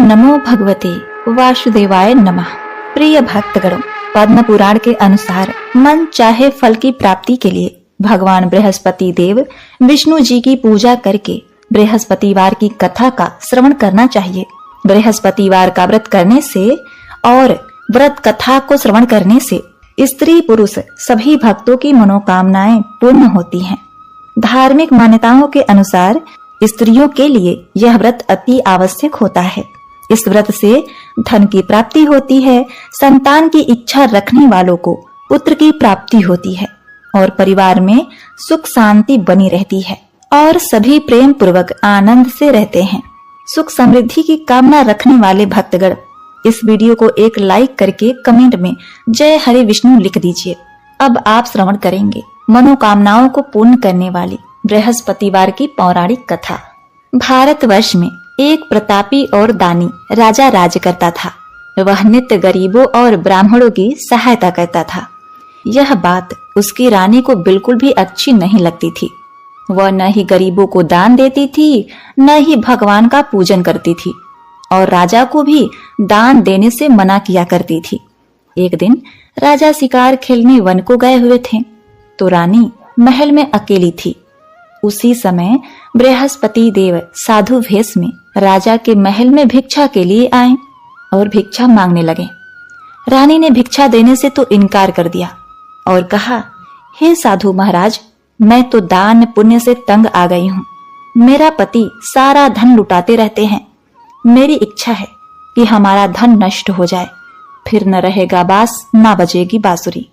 नमो भगवते वासुदेवाय नमः। प्रिय भक्तगणों, पद्म पुराण के अनुसार मन चाहे फल की प्राप्ति के लिए भगवान बृहस्पति देव विष्णु जी की पूजा करके बृहस्पतिवार की कथा का श्रवण करना चाहिए। बृहस्पतिवार का व्रत करने से और व्रत कथा को श्रवण करने से स्त्री पुरुष सभी भक्तों की मनोकामनाएं पूर्ण होती हैं। धार्मिक मान्यताओं के अनुसार स्त्रियों के लिए यह व्रत अति आवश्यक होता है। इस व्रत से धन की प्राप्ति होती है, संतान की इच्छा रखने वालों को पुत्र की प्राप्ति होती है और परिवार में सुख शांति बनी रहती है और सभी प्रेम पूर्वक आनंद से रहते हैं। सुख समृद्धि की कामना रखने वाले भक्तगण इस वीडियो को एक लाइक करके कमेंट में जय हरे विष्णु लिख दीजिए। अब आप श्रवण करेंगे मनोकामनाओं को पूर्ण करने वाली बृहस्पतिवार की पौराणिक कथा। भारतवर्ष में एक प्रतापी और दानी राजा राज करता था। वह नित्य गरीबों और ब्राह्मणों की सहायता करता था। यह बात उसकी रानी को बिल्कुल भी अच्छी नहीं लगती थी। वह न ही गरीबों को दान देती थी, न ही भगवान का पूजन करती थी और राजा को भी दान देने से मना किया करती थी। एक दिन राजा शिकार खेलने वन को गए हुए थे तो रानी महल में अकेली थी। उसी समय बृहस्पति देव साधु वेश में राजा के महल में भिक्षा के लिए आए और भिक्षा मांगने लगे। रानी ने भिक्षा देने से तो इनकार कर दिया और कहा, हे साधु महाराज, मैं तो दान पुण्य से तंग आ गई हूँ। मेरा पति सारा धन लुटाते रहते हैं। मेरी इच्छा है कि हमारा धन नष्ट हो जाए, फिर न रहेगा बांस न बजेगी बांसुरी।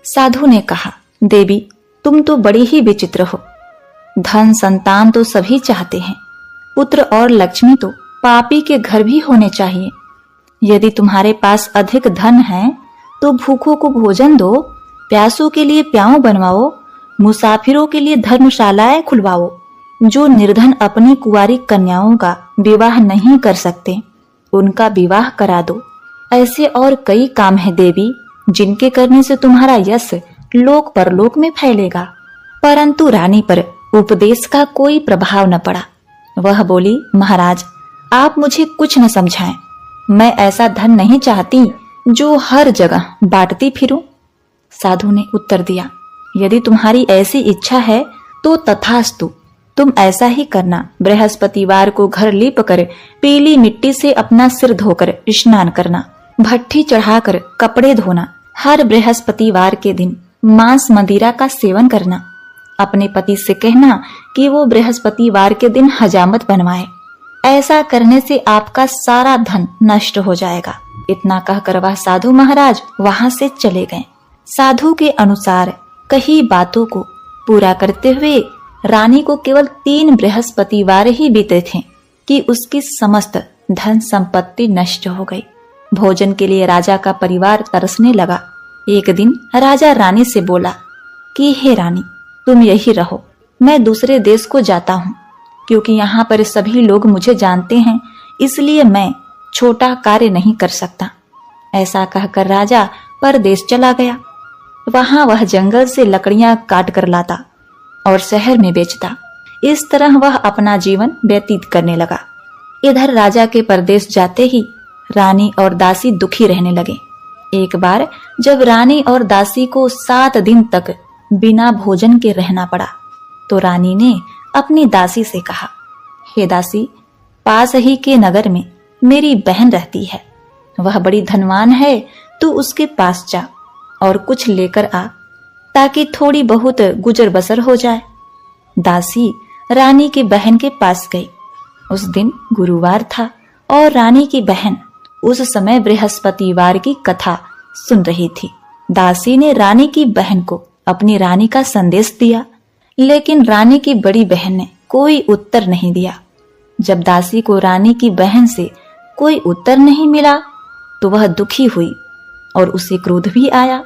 साधु ने कहा, देवी तुम तो बड़ी ही विचित्र हो। धन संतान तो सभी चाहते हैं, पुत्र और लक्ष्मी तो पापी के घर भी होने चाहिए। यदि तुम्हारे पास अधिक धन है तो भूखों को भोजन दो, प्यासों के लिए प्याऊ बनवाओ, मुसाफिरों के लिए धर्मशालाएं खुलवाओ। जो निर्धन अपनी कुंवारी कन्याओं का विवाह नहीं कर सकते उनका विवाह करा दो। ऐसे और कई काम है देवी जिनके करने से तुम्हारा यश लोक परलोक में फैलेगा। परंतु रानी पर उपदेश का कोई प्रभाव न पड़ा। वह बोली, महाराज आप मुझे कुछ न समझाएं। मैं ऐसा धन नहीं चाहती जो हर जगह बांटती फिरूं। साधु ने उत्तर दिया, यदि तुम्हारी ऐसी इच्छा है तो तथास्तु, तुम ऐसा ही करना। बृहस्पतिवार को घर लीप कर पीली मिट्टी से अपना सिर धोकर स्नान करना, भट्ठी चढ़ाकर कपड़े धोना, हर बृहस्पतिवार के दिन मांस मदिरा का सेवन करना। अपने पति से कहना कि वो बृहस्पतिवार के दिन हजामत बनवाए। ऐसा करने से आपका सारा धन नष्ट हो जाएगा। इतना कहकर वह साधु महाराज वहां से चले गए। साधु के अनुसार कही बातों को पूरा करते हुए रानी को केवल 3 बृहस्पतिवार ही बीते थे कि उसकी समस्त धन संपत्ति नष्ट हो गई। भोजन के लिए राजा का परिवार तरसने लगा। एक दिन राजा रानी से बोला कि हे रानी, तुम यही रहो, मैं दूसरे देश को जाता हूँ, क्योंकि यहाँ पर सभी लोग मुझे जानते हैं, इसलिए मैं छोटा कार्य नहीं कर सकता। ऐसा कहकर राजा परदेश चला गया। वहां वह जंगल से लकड़ियां काट कर लाता और शहर में बेचता। इस तरह वह अपना जीवन व्यतीत करने लगा। इधर राजा के परदेश जाते ही रानी और दासी दुखी रहने लगे। एक बार जब रानी और दासी को 7 दिन तक बिना भोजन के रहना पड़ा तो रानी ने अपनी दासी से कहा, हे दासी, पास ही के नगर में मेरी बहन रहती है। वह बड़ी धनवान है, तू उसके पास जा और कुछ लेकर आ ताकि थोड़ी बहुत गुजर बसर हो जाए। दासी रानी की बहन के पास गई। उस दिन गुरुवार था और रानी की बहन उस समय बृहस्पतिवार की कथा सुन रही थी। दासी ने रानी की बहन को अपनी रानी का संदेश दिया, लेकिन रानी की बड़ी बहन ने कोई उत्तर नहीं दिया। जब दासी को रानी की बहन से कोई उत्तर नहीं मिला तो वह दुखी हुई और उसे क्रोध भी आया।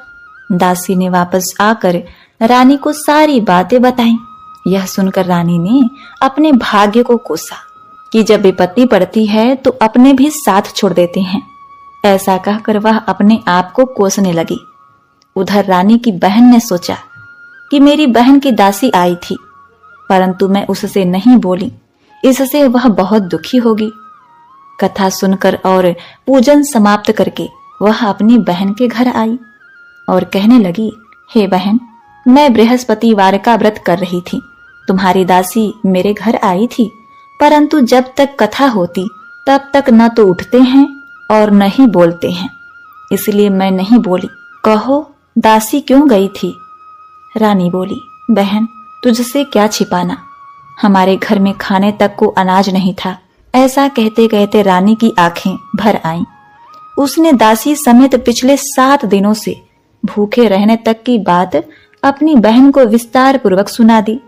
दासी ने वापस आकर रानी को सारी बातें बताईं। यह सुनकर रानी ने अपने भाग्य को कोसा कि जब विपत्ति पड़ती है तो अपने भी साथ छोड़ देते हैं। ऐसा कहकर वह अपने आप को कोसने लगी। उधर रानी की बहन ने सोचा कि मेरी बहन की दासी आई थी, परंतु मैं उससे नहीं बोली, इससे वह बहुत दुखी होगी। कथा सुनकर और पूजन समाप्त करके वह अपनी बहन के घर आई और कहने लगी, हे बहन, मैं बृहस्पतिवार का व्रत कर रही थी। तुम्हारी दासी मेरे घर आई थी, परंतु जब तक कथा होती तब तक न तो उठते हैं और न ही बोलते हैं, इसलिए मैं नहीं बोली। कहो, दासी क्यों गई थी? रानी बोली, बहन, तुझसे क्या छिपाना, हमारे घर में खाने तक को अनाज नहीं था। ऐसा कहते कहते रानी की आंखें भर आईं। उसने दासी समेत पिछले 7 दिनों से भूखे रहने तक की बात अपनी बहन को विस्तार पूर्वक सुना दी।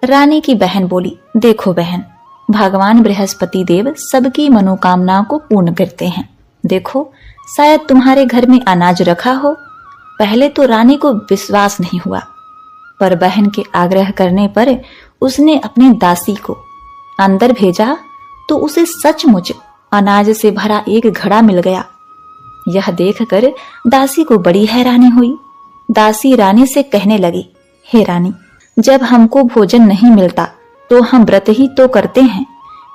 रानी की बहन बोली, देखो बहन, भगवान बृहस्पति देव सबकी मनोकामनाओं को पूर्ण करते हैं। देखो, शायद तुम्हारे घर में अनाज रखा हो। पहले तो रानी को विश्वास नहीं हुआ, पर बहन के आग्रह करने पर उसने अपनी दासी को अंदर भेजा तो उसे सचमुच अनाज से भरा एक घड़ा मिल गया। यह देखकर दासी को बड़ी हैरानी हुई। दासी रानी से कहने लगी, हे रानी, जब हमको भोजन नहीं मिलता तो हम व्रत ही तो करते हैं,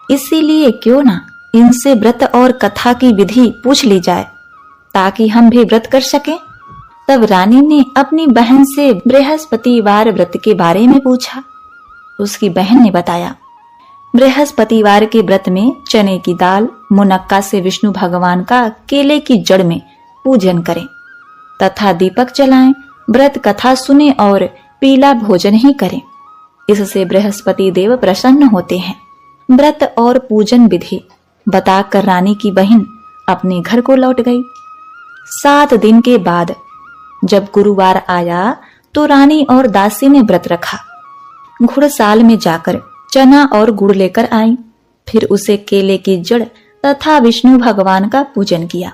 इसीलिए क्यों ना इनसे व्रत और कथा की विधि पूछ ली जाए ताकि हम भी व्रत कर सकें। तब रानी ने अपनी बहन से बृहस्पतिवार व्रत के बारे में पूछा। उसकी बहन ने बताया, बृहस्पतिवार के व्रत में चने की दाल, मुनक्का से विष्णु भगवान का केले की जड़ में पूजन करें तथा दीपक जलाएं, व्रत कथा सुने और पीला भोजन ही करें। इससे बृहस्पति देव प्रसन्न होते हैं। व्रत और पूजन विधि बताकर रानी की बहन अपने घर को लौट गई। 7 दिन के बाद जब गुरुवार आया तो रानी और दासी ने व्रत रखा। घुड़साल में जाकर चना और गुड़ लेकर आई, फिर उसे केले की जड़ तथा विष्णु भगवान का पूजन किया।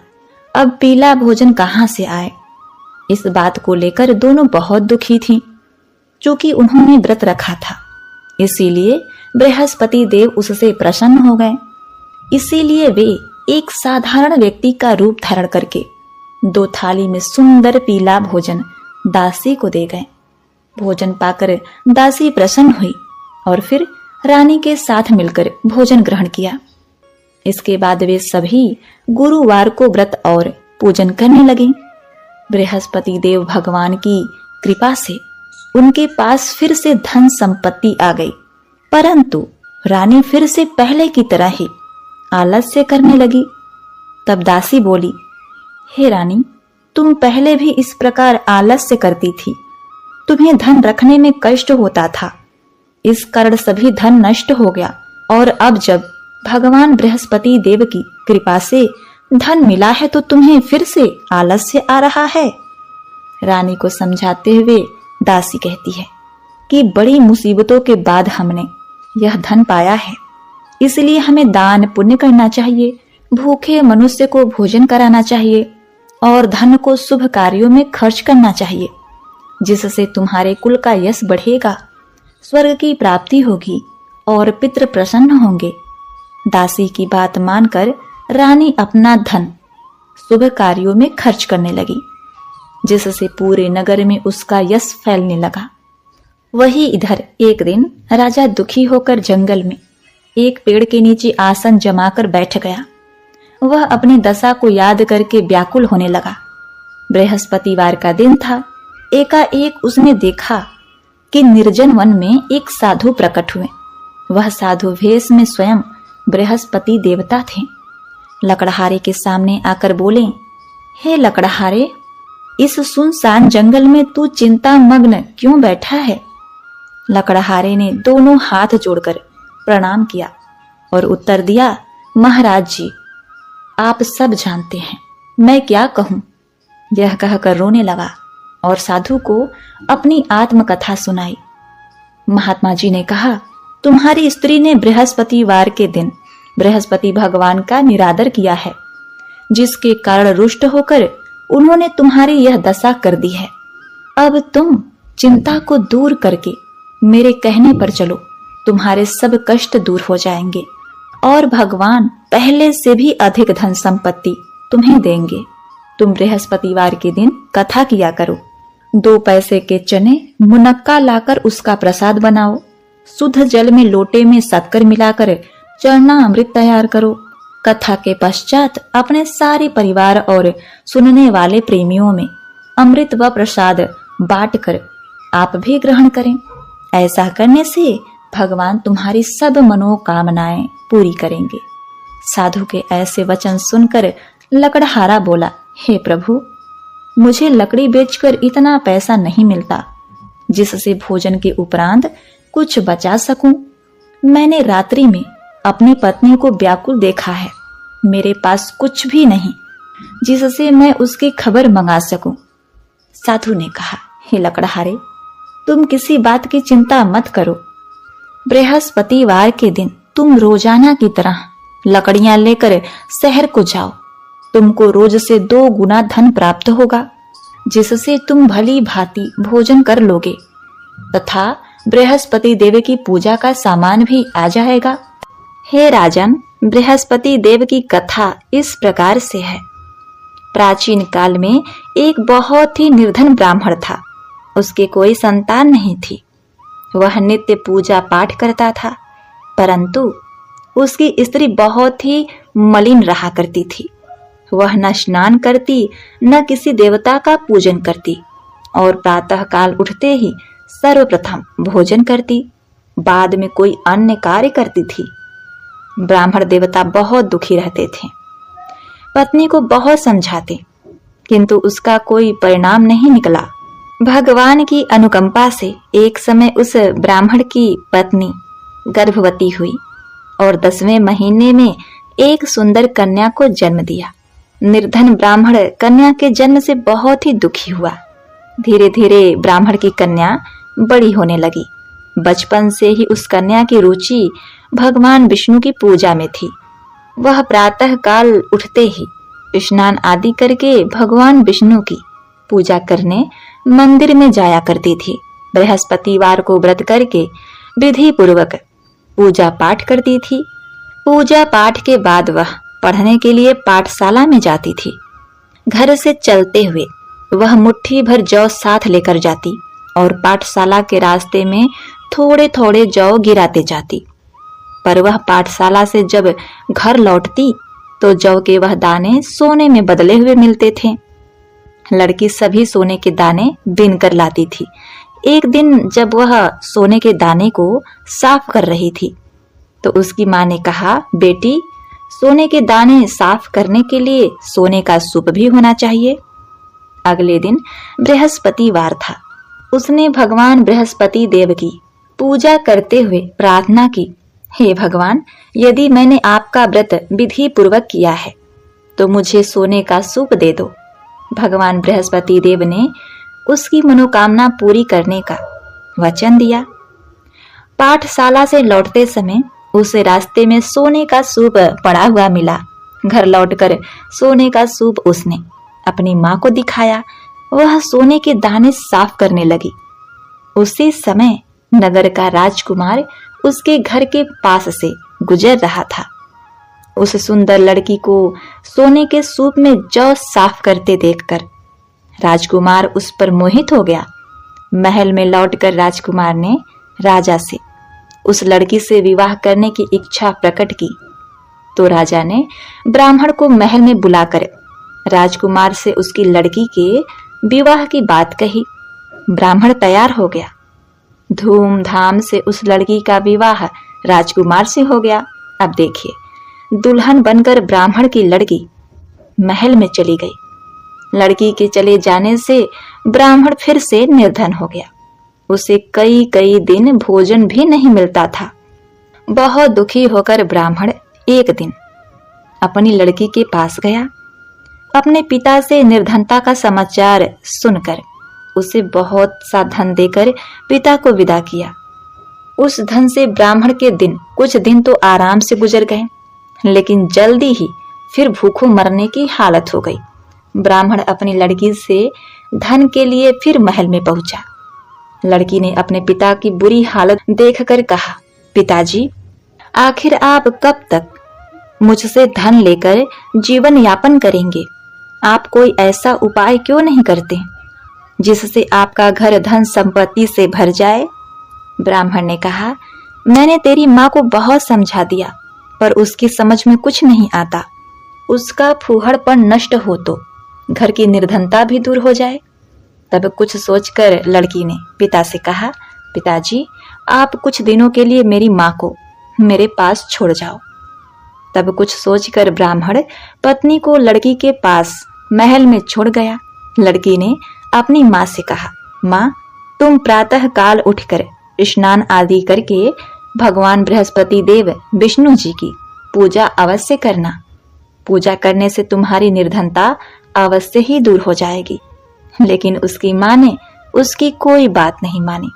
अब पीला भोजन कहाँ से आए, इस बात को लेकर दोनों बहुत दुखी थीं। चूंकि उन्होंने व्रत रखा था, इसीलिए बृहस्पति देव उससे प्रसन्न हो गए। इसीलिए वे एक साधारण व्यक्ति का रूप धारण करके 2 थाली में सुंदर पीला भोजन दासी को दे गए। भोजन पाकर दासी प्रसन्न हुई और फिर रानी के साथ मिलकर भोजन ग्रहण किया। इसके बाद वे सभी गुरुवार को व्रत और पूजन करने लगे। बृहस्पति देव भगवान की कृपा से उनके पास फिर से धन संपत्ति आ गई, परंतु रानी फिर से पहले की तरह ही आलस्य करने लगी। तब दासी बोली, हे रानी, तुम पहले भी इस प्रकार आलस्य करती थी। तुम्हें धन रखने में कष्ट होता था, इस कारण सभी धन नष्ट हो गया, और अब जब भगवान बृहस्पति देव की कृपा से धन मिला है तो तुम्हें फिर से आलस्य आ रहा है। रानी को समझाते हुए दासी कहती है कि बड़ी मुसीबतों के बाद हमने यह धन पाया है, इसलिए हमें दान पुण्य करना चाहिए, भूखे मनुष्य को भोजन कराना चाहिए और धन को शुभ कार्यों में खर्च करना चाहिए, जिससे तुम्हारे कुल का यश बढ़ेगा, स्वर्ग की प्राप्ति होगी और पितृ प्रसन्न होंगे। दासी की बात मानकर रानी अपना धन शुभ कार्यों में खर्च करने लगी, जिससे पूरे नगर में उसका यश फैलने लगा। वही इधर एक दिन राजा दुखी होकर जंगल में एक पेड़ के नीचे आसन जमाकर बैठ गया। वह अपनी दशा को याद करके व्याकुल होने लगा। बृहस्पतिवार का दिन था। एकाएक उसने देखा कि निर्जन वन में एक साधु प्रकट हुए। वह साधु वेश में स्वयं बृहस्पति देवता थे। लकड़हारे के सामने आकर बोले, हे लकड़हारे, इस सुनसान जंगल में तू चिंता मग्न क्यों बैठा है? लकड़हारे ने दोनों हाथ जोड़कर प्रणाम किया और उत्तर दिया, महाराज जी, आप सब जानते हैं, मैं क्या कहूं। यह कहकर रोने लगा और साधु को अपनी आत्मकथा सुनाई। महात्मा जी ने कहा, तुम्हारी स्त्री ने बृहस्पतिवार के दिन बृहस्पति भगवान का निरादर किया है, जिसके कारण रुष्ट होकर उन्होंने तुम्हारी यह दशा कर दी है। अब तुम चिंता को दूर करके मेरे कहने पर चलो, तुम्हारे सब कष्ट दूर हो जाएंगे और भगवान पहले से भी अधिक धन संपत्ति तुम्हें देंगे। तुम बृहस्पतिवार के दिन कथा किया करो। 2 पैसे के चने मुनक्का लाकर उसका प्रसाद बनाओ। शुद्ध जल में लोटे में शक्कर मिलाकर चरना अमृत तैयार करो। कथा के पश्चात अपने सारे परिवार और सुनने वाले प्रेमियों में अमृत व प्रसाद बांटकर आप भी ग्रहण करें। ऐसा करने से भगवान तुम्हारी सब मनोकामनाएं पूरी करेंगे। साधु के ऐसे वचन सुनकर लकड़हारा बोला, हे प्रभु, मुझे लकड़ी बेचकर इतना पैसा नहीं मिलता जिससे भोजन के उपरांत कुछ बचा सकूं। मैंने रात्रि में अपनी पत्नी को व्याकुल देखा है। मेरे पास कुछ भी नहीं जिससे मैं उसकी खबर मंगा सकूं। साधु ने कहा, हे लकड़हारे, तुम किसी बात की चिंता मत करो। बृहस्पतिवार के दिन तुम रोजाना की तरह लकड़ियां लेकर शहर को जाओ। तुमको रोज से 2 गुना धन प्राप्त होगा, जिससे तुम भली भांति भोजन कर लोगे तथा बृहस्पति देव की पूजा का सामान भी आ जाएगा। हे राजन, बृहस्पति देव की कथा इस प्रकार से है। प्राचीन काल में एक बहुत ही निर्धन ब्राह्मण था। उसके कोई संतान नहीं थी। वह नित्य पूजा पाठ करता था, परंतु उसकी स्त्री बहुत ही मलिन रहा करती थी। वह न स्नान करती, न किसी देवता का पूजन करती और प्रातः काल उठते ही सर्वप्रथम भोजन करती, बाद में कोई अन्य कार्य करती थी। ब्राह्मण देवता बहुत दुखी रहते थे। पत्नी को बहुत समझाते, किंतु उसका कोई परिणाम नहीं निकला। भगवान की अनुकंपा से एक समय उस ब्राह्मण की पत्नी गर्भवती हुई और 10वें महीने में एक सुंदर कन्या को जन्म दिया। निर्धन ब्राह्मण कन्या के जन्म से बहुत ही दुखी हुआ। धीरे धीरे ब्राह्मण की कन्या बड़ी होने लगी। बचपन से ही उस कन्या की रुचि भगवान विष्णु की पूजा में थी। वह प्रातः काल उठते ही स्नान आदि करके भगवान विष्णु की पूजा करने मंदिर में जाया करती थी। बृहस्पतिवार को व्रत करके विधि पूर्वक पूजा पाठ करती थी। पूजा पाठ के बाद वह पढ़ने के लिए पाठशाला में जाती थी। घर से चलते हुए वह मुट्ठी भर जौ साथ लेकर जाती और पाठशाला के रास्ते में थोड़े थोड़े जौ गिराते जाती। पर वह पाठशाला से जब घर लौटती तो जौ के वह दाने सोने में बदले हुए मिलते थे। लड़की सभी सोने के दाने बीन कर लाती थी। एक दिन जब वह सोने के दाने को साफ कर रही थी तो उसकी माँ ने कहा, बेटी, सोने के दाने साफ करने के लिए सोने का सूप भी होना चाहिए। अगले दिन बृहस्पतिवार था। उसने भगवान बृहस्पति देव की पूजा करते हुए प्रार्थना की, हे भगवान, यदि मैंने आपका व्रत विधि पूर्वक किया है तो मुझे सोने का सूप दे दो। भगवान बृहस्पति देव ने उसकी मनोकामना पूरी करने का वचन दिया। पाठशाला से लौटते समय उसे रास्ते में सोने का सूप पड़ा हुआ मिला। घर लौटकर सोने का सूप उसने अपनी माँ को दिखाया। वह सोने के दाने साफ करने लगी। उसी समय नगर का राजकुमार उसके घर के पास से गुजर रहा था। उस सुंदर लड़की को सोने के सूप में जौ साफ करते देखकर राजकुमार उस पर मोहित हो गया। महल में लौटकर राजकुमार ने राजा से उस लड़की से विवाह करने की इच्छा प्रकट की तो राजा ने ब्राह्मण को महल में बुलाकर राजकुमार से उसकी लड़की के विवाह की बात कही। ब्राह्मण तैयार हो गया। धूमधाम से उस लड़की का विवाह राजकुमार से हो गया। अब देखिए, दुल्हन बनकर ब्राह्मण की लड़की महल में चली गई। लड़की के चले जाने से ब्राह्मण फिर से निर्धन हो गया। उसे कई कई दिन भोजन भी नहीं मिलता था। बहुत दुखी होकर ब्राह्मण एक दिन अपनी लड़की के पास गया। अपने पिता से निर्धनता का समाचार सुनकर उसे बहुत सा धन देकर पिता को विदा किया। उस धन से ब्राह्मण के दिन कुछ दिन तो आराम से गुजर गए, लेकिन जल्दी ही फिर भूखों मरने की हालत हो गई। ब्राह्मण अपनी लड़की से धन के लिए फिर महल में पहुंचा। लड़की ने अपने पिता की बुरी हालत देखकर कहा, पिताजी, आखिर आप कब तक मुझसे धन लेकर जीवन यापन करेंगे? आप कोई ऐसा उपाय क्यों नहीं करते जिससे आपका घर धन संपत्ति से भर जाए? ब्राह्मण ने कहा, मैंने तेरी माँ को बहुत समझा दिया, पर उसकी समझ में कुछ नहीं आता। उसका फूहड़पन नष्ट हो तो घर की निर्धनता भी दूर हो जाए। तब कुछ सोचकर लड़की ने पिता से कहा, पिताजी, आप कुछ दिनों के लिए मेरी माँ को मेरे पास छोड़ जाओ। तब कुछ सोचकर ब्राह्मण पत्नी को लड़की के पास महल में छोड़ गया। लड़की ने अपनी माँ से कहा, माँ, तुम प्रातः काल उठकर स्नान आदि करके भगवान बृहस्पति देव विष्णु जी की पूजा अवश्य करना। पूजा करने से तुम्हारी निर्धनता अवश्य ही दूर हो जाएगी। लेकिन उसकी माँ ने उसकी कोई बात नहीं मानी।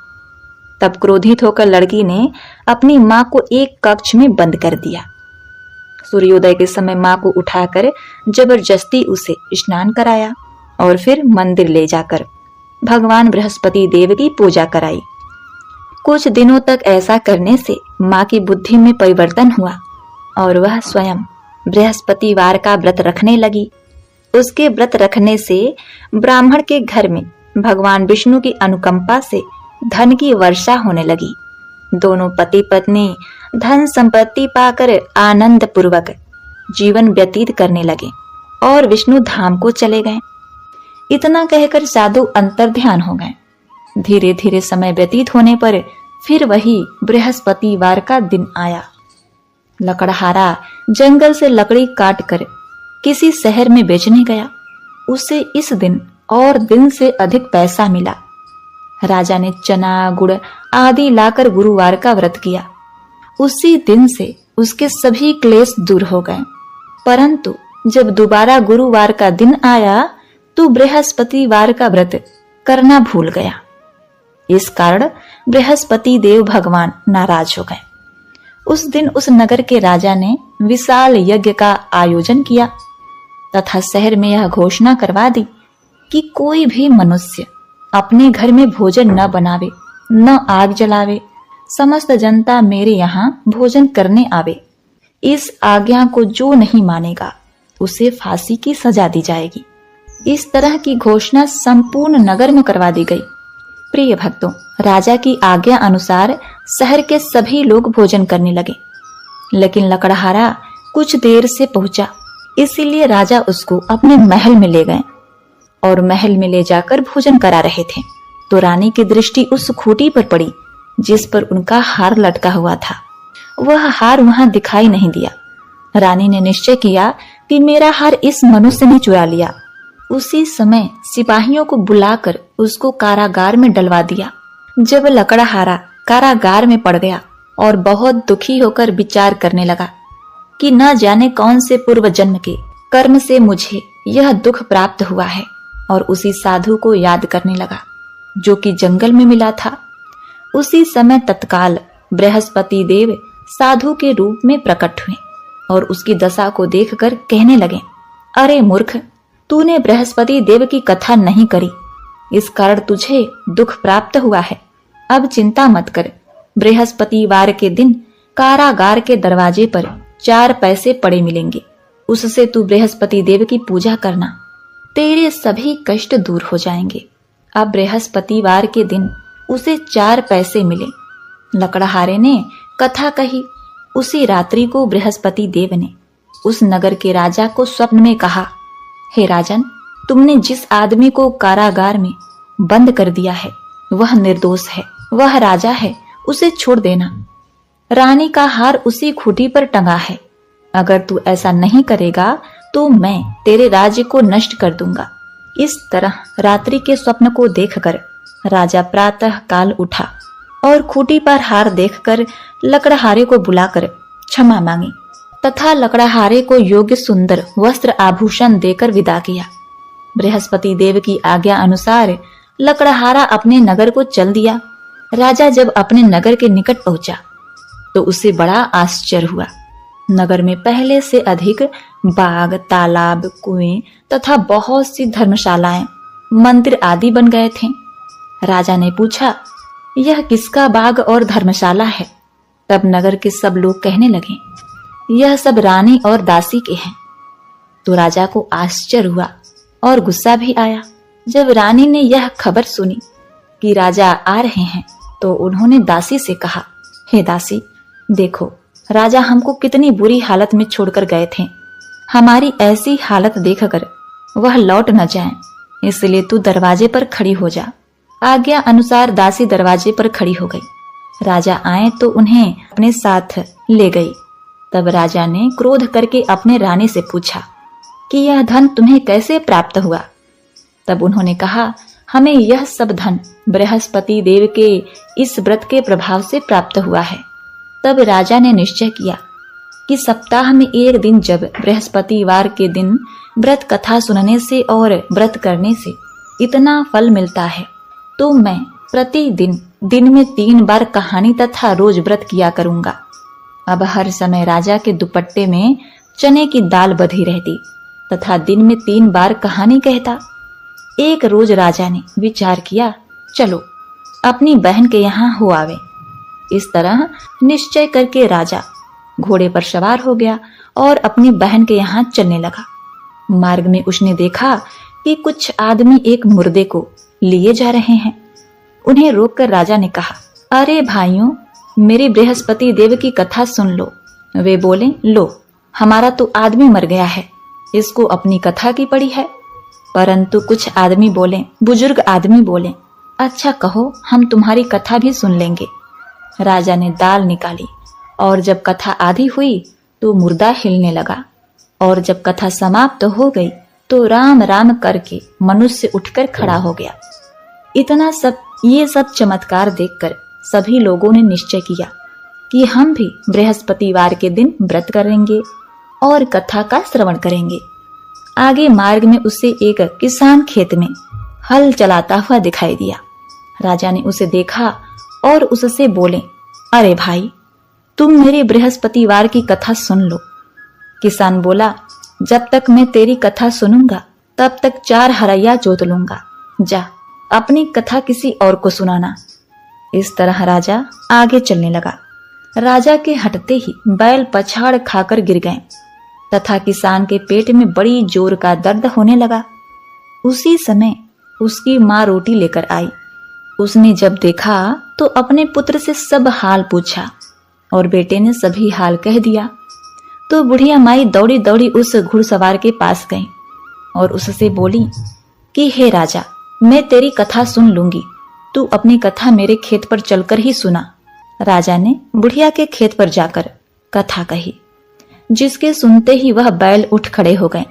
तब क्रोधित होकर लड़की ने अपनी माँ को एक कक्ष में बंद कर दिया। सूर्योदय के समय माँ को उठाकर जबरदस्ती उसे स्नान कराया और फिर मंदिर ले जाकर भगवान बृहस्पति देव की पूजा कराई। कुछ दिनों तक ऐसा करने से माँ की बुद्धि में परिवर्तन हुआ और वह स्वयं बृहस्पतिवार का व्रत रखने लगी। उसके व्रत रखने से ब्राह्मण के घर में भगवान विष्णु की अनुकंपा से धन की वर्षा होने लगी। दोनों पति पत्नी धन संपत्ति पाकर आनंद पूर्वक जीवन व्यतीत करने लगे और विष्णु धाम को चले गए। इतना कहकर साधु अंतर्ध्यान हो गए। धीरे धीरे समय व्यतीत होने पर फिर वही बृहस्पतिवार का दिन आया। लकड़हारा जंगल से लकड़ी काट कर किसी शहर में बेचने गया। उसे इस दिन और दिन से अधिक पैसा मिला। राजा ने चना गुड़ आदि लाकर गुरुवार का व्रत किया। उसी दिन से उसके सभी क्लेश दूर हो गए। परंतु जब दोबारा गुरुवार का दिन आया तो बृहस्पतिवार का व्रत करना भूल गया। इस कारण बृहस्पति देव भगवान नाराज हो गए। उस दिन उस नगर के राजा ने विशाल यज्ञ का आयोजन किया तथा शहर में यह घोषणा करवा दी कि कोई भी मनुष्य अपने घर में भोजन न बनावे, न आग जलावे। समस्त जनता मेरे यहाँ भोजन करने आवे। इस आज्ञा को जो नहीं मानेगा उसे फांसी की सजा दी जाएगी। इस तरह की घोषणा संपूर्ण नगर में करवा दी गई। प्रिय भक्तों, राजा की आज्ञा अनुसार शहर के सभी लोग भोजन करने लगे। लेकिन लकड़हारा कुछ देर से पहुंचा, इसीलिए राजा उसको अपने महल में ले गए और महल में ले जाकर भोजन करा रहे थे तो रानी की दृष्टि उस खूंटी पर पड़ी जिस पर उनका हार लटका हुआ था। वह हार वहां दिखाई नहीं दिया। रानी ने निश्चय किया कि मेरा हार इस मनुष्य ने चुरा लिया। उसी समय सिपाहियों को बुलाकर उसको कारागार में डलवा दिया। जब लकड़हारा कारागार में पड़ गया और बहुत दुखी होकर विचार करने लगा कि न जाने कौन से पूर्व जन्म के कर्म से मुझे यह दुख प्राप्त हुआ है, और उसी साधु को याद करने लगा जो कि जंगल में मिला था। उसी समय तत्काल बृहस्पति देव साधु के रूप में प्रकट हुए और उसकी दशा को देखकर कहने लगे, अरे मूर्ख, तूने बृहस्पति देव की कथा नहीं करी, इस कारण तुझे दुख प्राप्त हुआ है। अब चिंता मत कर। बृहस्पतिवार के दिन कारागार के दरवाजे पर 4 पैसे पड़े मिलेंगे। उससे तू बृहस्पति देव की पूजा करना, तेरे सभी कष्ट दूर हो जाएंगे। अब बृहस्पतिवार के दिन उसे 4 पैसे मिले। लकड़हारे ने कथा कही। उसी रात्रि को बृहस्पति देव ने उस नगर के राजा को स्वप्न में कहा, हे राजन, तुमने जिस आदमी को कारागार में बंद कर दिया है वह निर्दोष है, वह राजा है, उसे छोड़ देना। रानी का हार उसी खूंटी पर टंगा है। अगर तू ऐसा नहीं करेगा तो मैं तेरे राज्य को नष्ट कर दूंगा। इस तरह रात्रि के स्वप्न को देखकर राजा प्रातः काल उठा और खूंटी पर हार देखकर लकड़हारे को बुलाकर क्षमा मांगी तथा लकड़हारे को योग्य सुंदर वस्त्र आभूषण देकर विदा किया। बृहस्पति देव की आज्ञा अनुसार लकड़हारा अपने नगर को चल दिया। राजा जब अपने नगर के निकट पहुंचा तो उसे बड़ा आश्चर्य हुआ। नगर में पहले से अधिक बाग, तालाब, कुएं तथा बहुत सी धर्मशालाएं, मंदिर आदि बन गए थे। राजा ने पूछा, यह किसका बाग और धर्मशाला है? तब नगर के सब लोग कहने लगे, यह सब रानी और दासी के हैं। तो राजा को आश्चर्य हुआ और गुस्सा भी आया। जब रानी ने यह खबर सुनी कि राजा आ रहे हैं तो उन्होंने दासी से कहा, हे दासी, देखो राजा हमको कितनी बुरी हालत में छोड़कर गए थे। हमारी ऐसी हालत देखकर वह लौट न जाएं, इसलिए तू दरवाजे पर खड़ी हो जा। आज्ञा अनुसार दासी दरवाजे पर खड़ी हो गई। राजा आए तो उन्हें अपने साथ ले गई। तब राजा ने क्रोध करके अपने रानी से पूछा कि यह धन तुम्हें कैसे प्राप्त हुआ। तब उन्होंने कहा, हमें यह सब धन बृहस्पति देव के इस व्रत के प्रभाव से प्राप्त हुआ है। तब राजा ने निश्चय किया कि सप्ताह में एक दिन जब बृहस्पतिवार के दिन व्रत कथा सुनने से और व्रत करने से इतना फल मिलता है, तो मैं प्रतिदिन दिन में 3 बार कहानी तथा रोज व्रत किया करूंगा। अब हर समय राजा के दुपट्टे में चने की दाल बधी रहती तथा दिन में 3 बार कहानी कहता। एक रोज राजा ने विचार किया, चलो अपनी बहन के यहाँ हो आवे। इस तरह निश्चय करके राजा घोड़े पर सवार हो गया और अपनी बहन के यहाँ चलने लगा। मार्ग में उसने देखा कि कुछ आदमी एक मुर्दे को लिए जा रहे हैं। उन्हें रोककर राजा ने कहा, अरे भाइयों, मेरी बृहस्पति देव की कथा सुन लो। वे बोले, लो, हमारा तो आदमी मर गया है, इसको अपनी कथा की पड़ी है। परंतु कुछ आदमी बोले, बुजुर्ग आदमी बोले, अच्छा कहो, हम तुम्हारी कथा भी सुन लेंगे। राजा ने दाल निकाली और जब कथा आधी हुई तो मुर्दा हिलने लगा, और जब कथा समाप्त हो गई तो राम राम करके मनुष्य उठकर खड़ा हो गया। ये सब चमत्कार देखकर सभी लोगों ने निश्चय किया कि हम भी बृहस्पतिवार के दिन व्रत करेंगे और कथा का श्रवण करेंगे। आगे मार्ग में उसे एक किसान खेत में हल चलाता हुआ दिखाई दिया। राजा ने उसे देखा और उससे बोले, अरे भाई, तुम मेरे बृहस्पतिवार की कथा सुन लो। किसान बोला, जब तक मैं तेरी कथा सुनूंगा तब तक 4 हरैया जोत लूंगा। जा, अपनी कथा किसी और को सुनाना। इस तरह राजा आगे चलने लगा। राजा के हटते ही बैल पछाड़ खाकर गिर गए तथा किसान के पेट में बड़ी जोर का दर्द होने लगा। उसी समय उसकी माँ रोटी लेकर आई। उसने जब देखा तो अपने पुत्र से सब हाल पूछा और बेटे ने सभी हाल कह दिया। तो बुढ़िया माई दौड़ी दौड़ी उस घुड़सवार के पास गई और उससे बोली कि हे राजा, मैं तेरी कथा सुन लूंगी, तू अपनी कथा मेरे खेत पर चलकर ही सुना। राजा ने बुढ़िया के खेत पर जाकर कथा कही, जिसके सुनते ही वह बैल उठ खड़े हो गए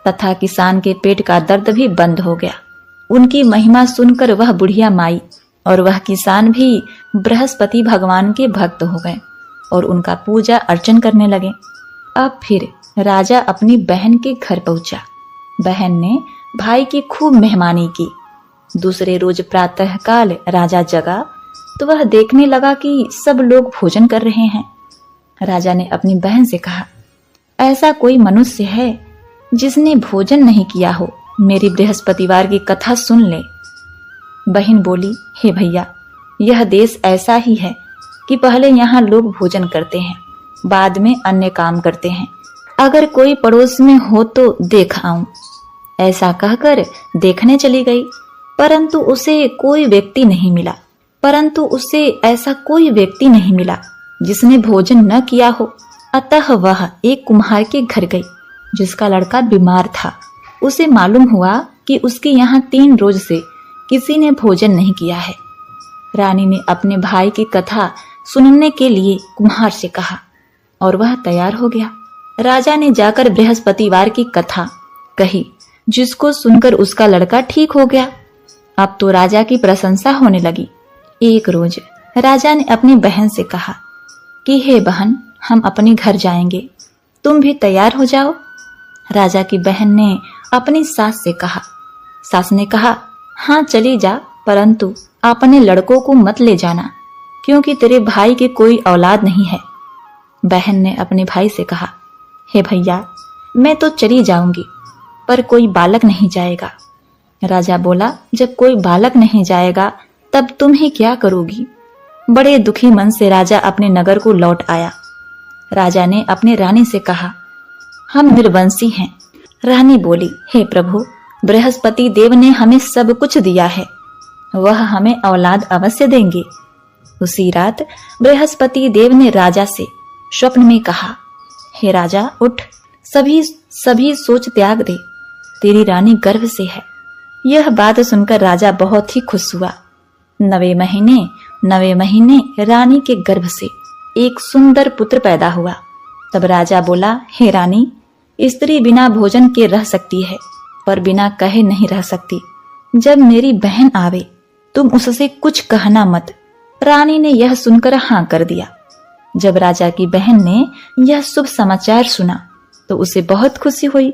तथा किसान के पेट का दर्द भी बंद हो गया। उनकी महिमा सुनकर वह बुढ़िया माई और वह किसान भी बृहस्पति भगवान के भक्त हो गए और उनका पूजा अर्चन करने लगे। अब फिर राजा अपनी बहन के घर पहुंचा। बहन ने भाई की खूब मेहमानी की। दूसरे रोज प्रातः काल राजा जगा तो वह देखने लगा कि सब लोग भोजन कर रहे हैं। राजा ने अपनी बहन से कहा, ऐसा कोई मनुष्य है जिसने भोजन नहीं किया हो, मेरी बृहस्पतिवार की कथा सुन ले। बहन बोली, हे भैया, यह देश ऐसा ही है कि पहले यहाँ लोग भोजन करते हैं, बाद में अन्य काम करते हैं। अगर कोई पड़ोस में हो तो देख आऊं। ऐसा कहकर देखने चली गई, परंतु उसे कोई व्यक्ति नहीं मिला जिसने भोजन न किया हो। अतः वह एक कुम्हार के घर गई जिसका लड़का बीमार था। उसे मालूम हुआ कि उसके यहाँ 3 रोज से किसी ने भोजन नहीं किया है। रानी ने अपने भाई की कथा सुनने के लिए कुम्हार से कहा और वह तैयार हो गया। राजा ने जाकर बृहस्पतिवार की कथा कही, जिसको सुनकर उसका लड़का ठीक हो गया। अब तो राजा की प्रशंसा होने लगी। एक रोज राजा ने अपनी बहन से कहा कि हे बहन, हम अपने घर जाएंगे, तुम भी तैयार हो जाओ। राजा की बहन ने अपनी सास से कहा। सास ने कहा, हाँ चली जा, परंतु अपने लड़कों को मत ले जाना, क्योंकि तेरे भाई की कोई औलाद नहीं है। बहन ने अपने भाई से कहा, हे भैया, मैं तो चली जाऊंगी, पर कोई बालक नहीं जाएगा। राजा बोला, जब कोई बालक नहीं जाएगा तब तुम ही क्या करोगी। बड़े दुखी मन से राजा अपने नगर को लौट आया। राजा ने अपनी रानी से कहा, हम निर्वंशी हैं। रानी बोली, हे प्रभु, बृहस्पति देव ने हमें सब कुछ दिया है, वह हमें औलाद अवश्य देंगे। उसी रात बृहस्पति देव ने राजा से स्वप्न में कहा, हे राजा उठ, सभी सोच त्याग दे, तेरी रानी गर्भ से है। यह बात सुनकर राजा बहुत ही खुश हुआ। 9वें महीने रानी के गर्भ से एक सुंदर पुत्र पैदा हुआ। तब राजा बोला, हे रानी, स्त्री बिना भोजन के रह सकती है, पर बिना कहे नहीं रह सकती। जब मेरी बहन आवे तुम उससे कुछ कहना मत। रानी ने यह सुनकर हाँ कर दिया। जब राजा की बहन ने यह शुभ समाचार सुना तो उसे बहुत खुशी हुई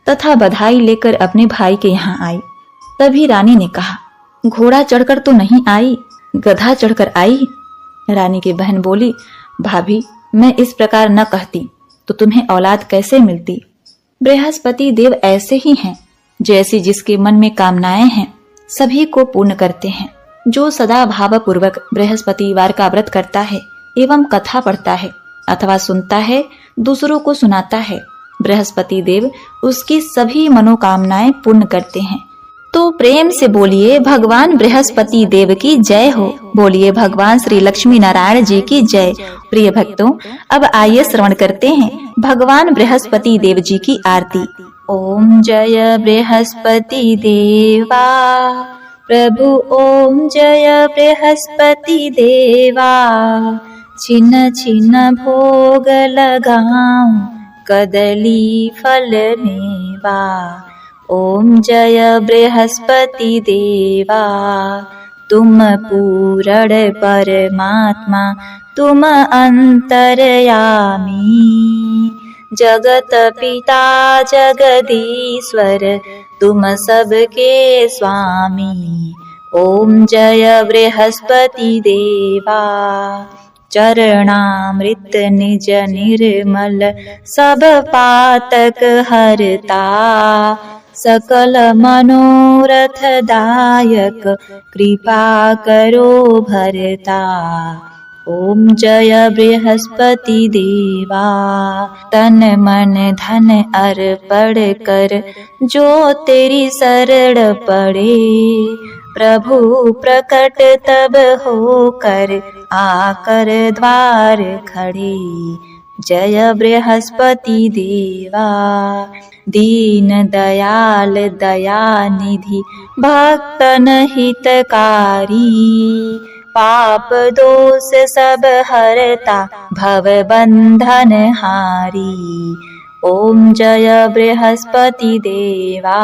तथा बधाई लेकर अपने भाई के यहाँ आई। तभी रानी ने कहा, घोड़ा चढ़कर तो नहीं आई, गधा चढ़कर आई। रानी की बहन बोली, भाभी, मैं इस प्रकार न कहती तो तुम्हें औलाद कैसे मिलती। बृहस्पति देव ऐसे ही हैं, जैसी जिसके मन में कामनाएं हैं सभी को पूर्ण करते हैं। जो सदा भावपूर्वक बृहस्पतिवार का व्रत करता है एवं कथा पढ़ता है अथवा सुनता है, दूसरों को सुनाता है, बृहस्पति देव उसकी सभी मनोकामनाएं पूर्ण करते हैं। तो प्रेम से बोलिए भगवान बृहस्पति देव की जय हो। बोलिए भगवान श्री लक्ष्मी नारायण जी की जय। प्रिय भक्तों, अब आइए श्रवण करते हैं भगवान बृहस्पति देव जी की आरती। ओम जय बृहस्पति देवा प्रभु, ओम जय बृहस्पति देवा। छिन छिन भोग लगाऊं कदली फल मेवा। ओम जय बृहस्पति देवा, तुम पूरण परमात्मा, तुम अंतर्यामी। जगत पिता जगदीश्वर, तुम सबके स्वामी। ओम जय बृहस्पति देवा, चरणामृत निज निर्मल, सब पातक हरता। सकल मनोरथ दायक, कृपा करो भरता। ओम जय बृहस्पति देवा, तन मन धन अर्पण कर, जो तेरी शरण पड़े। प्रभु प्रकट तब होकर, आकर द्वार खड़े। जय बृहस्पति देवा, दीन दयाल दयानिधि, भक्तन हितकारी। पाप दोष सब हरता, भव बंधन हारी। ओम जय बृहस्पति देवा,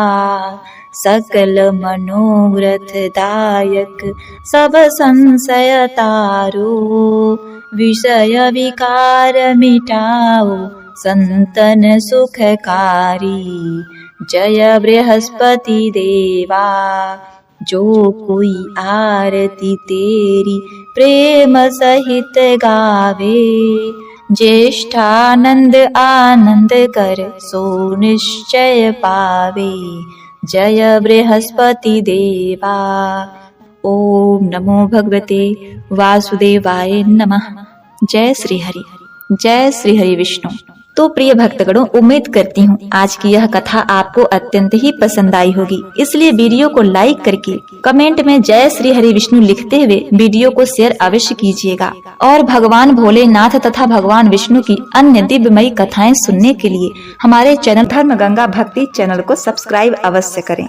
सकल मनोरथ दायक, सब संशय तारो। विषय विकार मिटाओ, संतन सुखकारी। जय बृहस्पति देवा, जो कोई आरती तेरी प्रेम सहित गावे। ज्येष्ठानंद आनंद कर, सो निश्चय पावे। जय बृहस्पति देवा। ओम नमो भगवते वासुदेवाय नमः। जय श्री हरि, जय श्री हरि विष्णु। तो प्रिय भक्तगणों, उम्मीद करती हूँ आज की यह कथा आपको अत्यंत ही पसंद आई होगी। इसलिए वीडियो को लाइक करके कमेंट में जय श्री हरि विष्णु लिखते हुए वीडियो को शेयर अवश्य कीजिएगा। और भगवान भोलेनाथ तथा भगवान विष्णु की अन्य दिव्यमयी कथाएं सुनने के लिए हमारे चैनल धर्म गंगा भक्ति चैनल को सब्सक्राइब अवश्य करें।